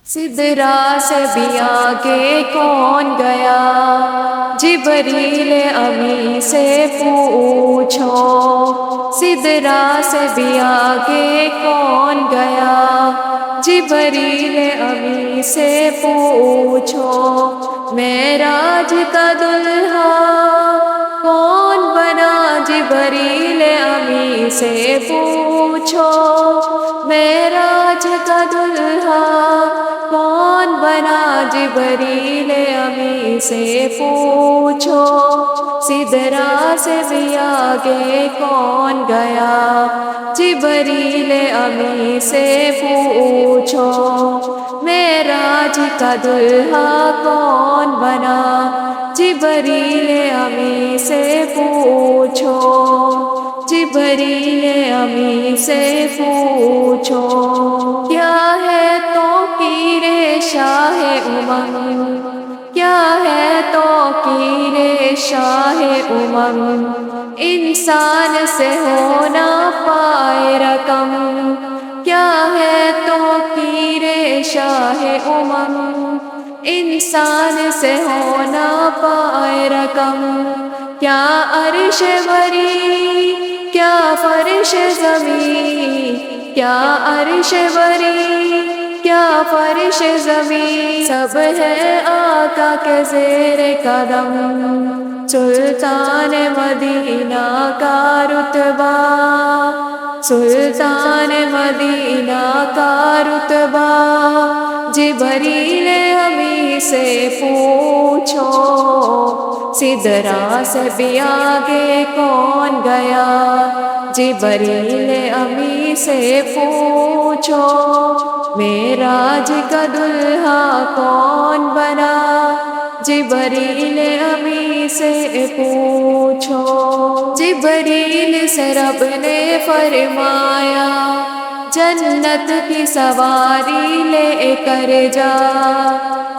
سدرا سے بھی آگے کون گیا، جبریل امی سے پوچھو۔ سدرا سے بھی آگے کون گیا، جبریل امی سے پوچھو۔ معراج کا دلہا کون بنا، جبریل امی سے پوچھو۔ معراج کا دلہا کون بنا، جبریل امی سے پوچھو۔ سدرا سے بھی آگے کون گیا، جبریل امی سے پوچھو۔ معراج کا دلہا کون بنا، جبریل امی سے پوچھو۔ جبریل امی سے پوچھو۔ کیا ہے توقیر شاہ کیا ہے توقیر شاہ انسان سے ہو نہ پائے رقم۔ کیا ہے توقیر شاہ انسان سے ہو نہ پائے رقم۔ کیا عرش بری کیا فرش زمین، کیا عرش بری کیا فرش زمین، سب ہے آقا کے زیر قدم۔ سلطان مدینہ کا رتبہ، سلطان مدینہ کا رتبہ، جبریل امی سے پوچھو۔ سدرا سے بھی آگے کون گیا، جبریل امی سے پوچھو۔ معراج کا دلہا کون بنا، جبریل امی سے پوچھو۔ جبریل سے رب نے فرمایا، جنت کی سواری لے کر جا۔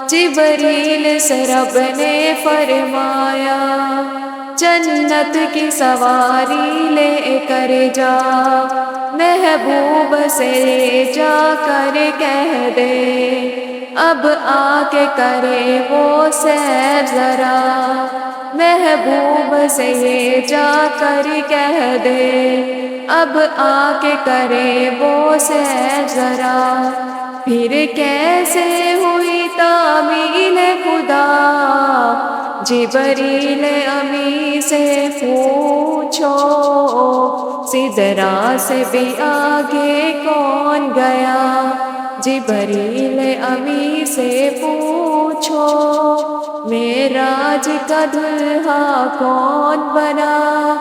جبریل سے رب نے فرمایا، جنت کی سواری لے کر جا۔ محبوب سے جا کر کہہ دے، اب آ کے کرے وہ سیر ذرا۔ محبوب سے یہ جا کر کہہ دے، اب آ کے کرے وہ سیر ذرا۔ پھر کیسے ہوئی تعمیل خدا، جبریل امی سے پوچھو۔ سدرا سے بھی آگے کون گیا، جبریل امی سے پوچھو۔ معراج کا دلہا کون بنا،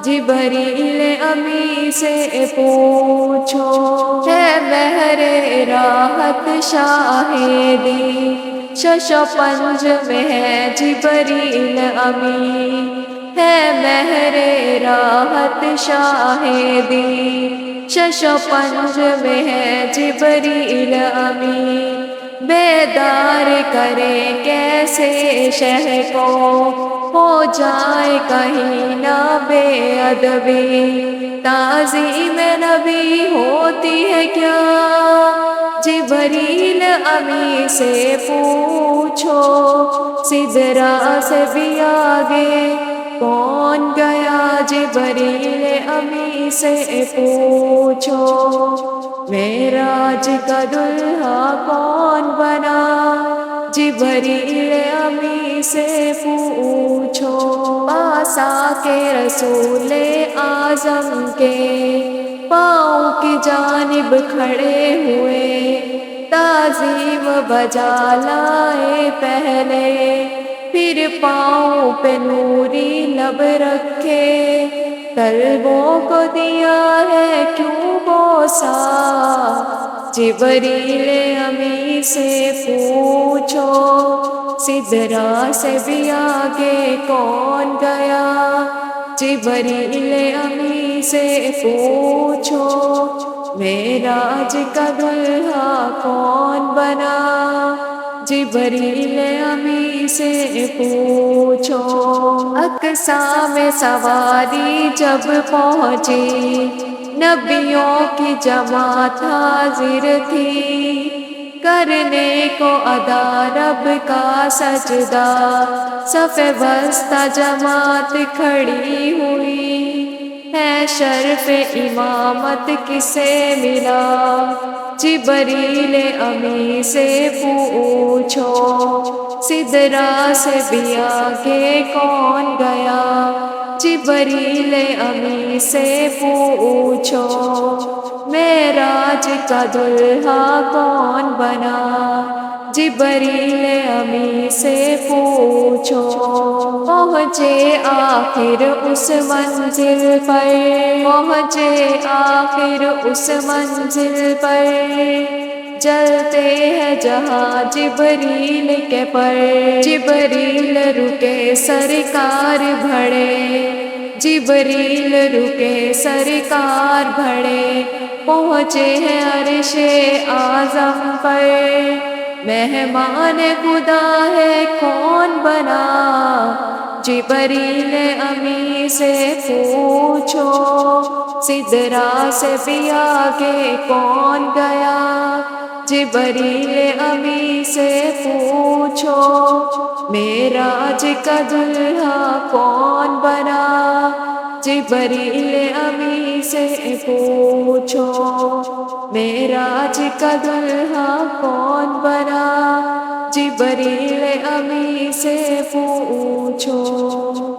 جبریل امی سے پوچھو۔ ہے بحر راحت شاہدی، شش و پنج میں ہے جبریل امی۔ ہے بحر راحت شاہدی، شش و پنج میں ہے جبریل امی۔ بیدار کرے کیسے شہ کو، ہو جائے کہیں نہ بے ادبی۔ تعظیم نبی ہوتی ہے کیا، جبریل امی سے پوچھو۔ سدرا سے بھی آگے کون گیا، جبریل امی سے پوچھو۔ معراج کا دلہا کون بنا، جبریل امی سے پوچھو۔ پاس آ کے رسول اعظم کے پاؤں کی جانب کھڑے ہوئے، تعظیم بجا لائے پہلے، پھر پاؤں پہ نوری لب رکھے۔ طلبوں کو دیا ہے کیوں بوسہ، جبریل امی سے پوچھو۔ سدرا سے بھی آگے کون گیا، جبریل امی سے پوچھو۔ معراج کا دلہا کون بنا، جبریل امی سے پوچھو۔ اقصیٰ میں سواری جب پہنچی، نبیوں کی جماعت حاضر تھی۔ کرنے کو ادا رب کا سجدہ، صف بستہ جماعت کھڑی ہوئی ہے، شرف امامت کسے ملا؟ جبریل امی سے پوچھو، سدرا سے بھی آگے کون گیا؟ جبریل امی سے پوچھو، معراج کا دلہا کون بنا؟ جبریل امی سے پوچھو، پہنچے آخر اس منزل پر، پہنچے آخر اس منزل پر، جلتے ہیں جہاں جبریل کے پر، جبریل رکے سرکار بڑھے، جبریل رکے سرکار بڑھے، پہنچے ہیں عرش اعظم پر، مہمان خدا ہے کون بنا؟ جبریل امی سے پوچھو، سدرا سے بھی آگے کون گیا؟ جبریل امی سے پوچھو، معراج کا دلہا کون بنا؟ جبریل امی سے پوچھو، معراج کا دلہا کون بنا؟ جبریل امی سے پوچھو۔